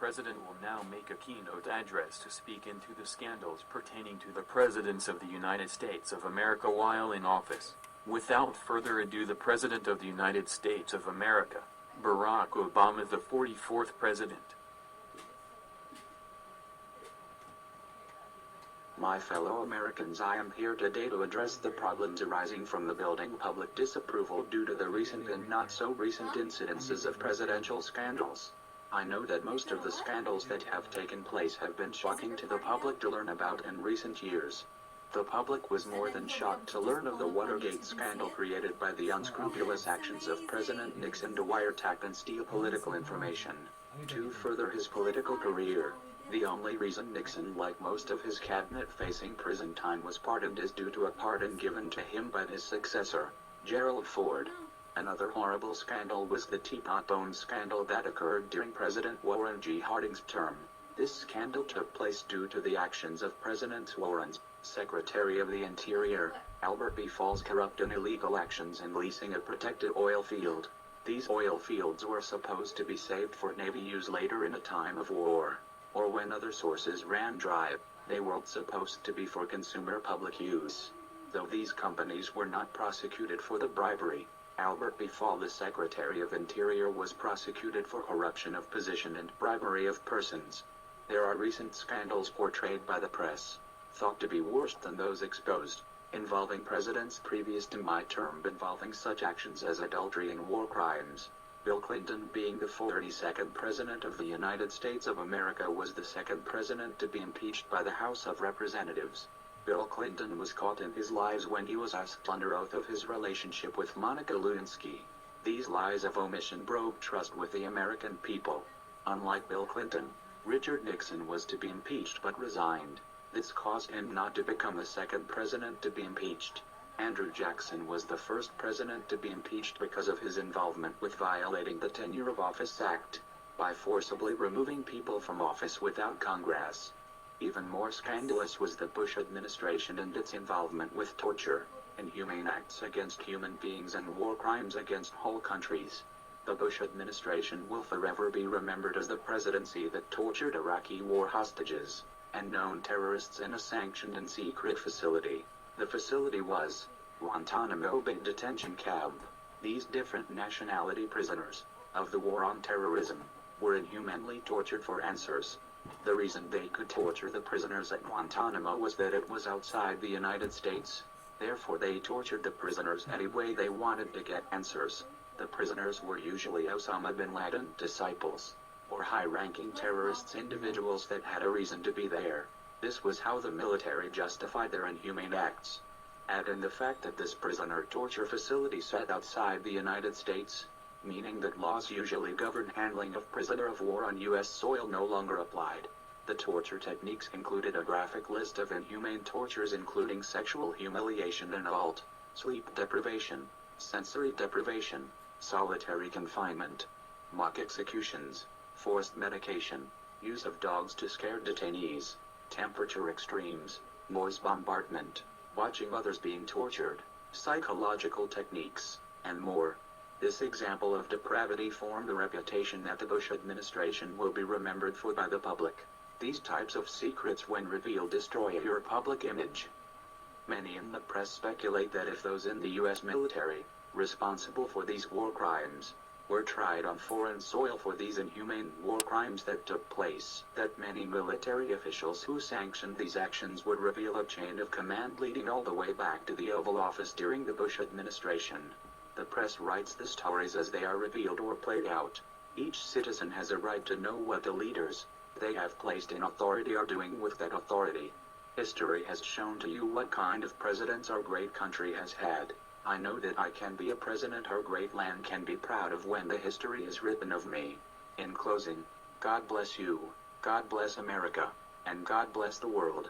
President will now make a keynote address to speak into the scandals pertaining to the Presidents of the United States of America while in office. Without further ado, the President of the United States of America, Barack Obama, the 44th President. My fellow Americans, I am here today to address the problems arising from the building public disapproval due to the recent and not so recent incidences of presidential scandals. I know that most of the scandals that have taken place have been shocking to the public to learn about in recent years. The public was more than shocked to learn of the Watergate scandal created by the unscrupulous actions of President Nixon to wiretap and steal political information to further his political career. The only reason Nixon, like most of his cabinet facing prison time, was pardoned is due to a pardon given to him by his successor, Gerald Ford. Another horrible scandal was the Teapot bomb scandal that occurred during President Warren G. Harding's term. This scandal took place due to the actions of President Warren's Secretary of the Interior, Albert B. Fall's corrupt and illegal actions in leasing a protected oil field. These oil fields were supposed to be saved for Navy use later in a time of war, or when other sources ran dry. They weren't supposed to be for consumer public use. Though these companies were not prosecuted for the bribery, Albert B. Fall, the Secretary of Interior, was prosecuted for corruption of position and bribery of persons. There are recent scandals portrayed by the press, thought to be worse than those exposed, involving presidents previous to my term, involving such actions as adultery and war crimes. Bill Clinton, being the 42nd President of the United States of America, was the second president to be impeached by the House of Representatives. Bill Clinton was caught in his lies when he was asked under oath of his relationship with Monica Lewinsky. These lies of omission broke trust with the American people. Unlike Bill Clinton, Richard Nixon was to be impeached but resigned. This caused him not to become the second president to be impeached. Andrew Jackson was the first president to be impeached because of his involvement with violating the Tenure of Office Act by forcibly removing people from office without Congress. Even more scandalous was the Bush administration and its involvement with torture, inhumane acts against human beings, and war crimes against whole countries. The Bush administration will forever be remembered as the presidency that tortured Iraqi war hostages and known terrorists in a sanctioned and secret facility. The facility was Guantanamo Bay Detention Camp. These different nationality prisoners of the war on terrorism were inhumanly tortured for answers. The reason they could torture the prisoners at Guantanamo was that it was outside the United States. Therefore they tortured the prisoners any way they wanted to get answers. The prisoners were usually Osama bin Laden disciples, or high-ranking terrorists, individuals that had a reason to be there. This was how the military justified their inhumane acts. Add in the fact that this prisoner torture facility sat outside the United States, meaning that laws usually govern handling of prisoner of war on U.S. soil no longer applied. The torture techniques included a graphic list of inhumane tortures, including sexual humiliation and assault, sleep deprivation, sensory deprivation, solitary confinement, mock executions, forced medication, use of dogs to scare detainees, temperature extremes, noise bombardment, watching others being tortured, psychological techniques, and more. This example of depravity formed a reputation that the Bush administration will be remembered for by the public. These types of secrets, when revealed, destroy your public image. Many in the press speculate that if those in the U.S. military, responsible for these war crimes, were tried on foreign soil for these inhumane war crimes that took place, that many military officials who sanctioned these actions would reveal a chain of command leading all the way back to the Oval Office during the Bush administration. The press writes the stories as they are revealed or played out. Each citizen has a right to know what the leaders they have placed in authority are doing with that authority. History has shown to you what kind of presidents our great country has had. I know that I can be a president our great land can be proud of when the history is written of me. In closing, God bless you, God bless America, and God bless the world.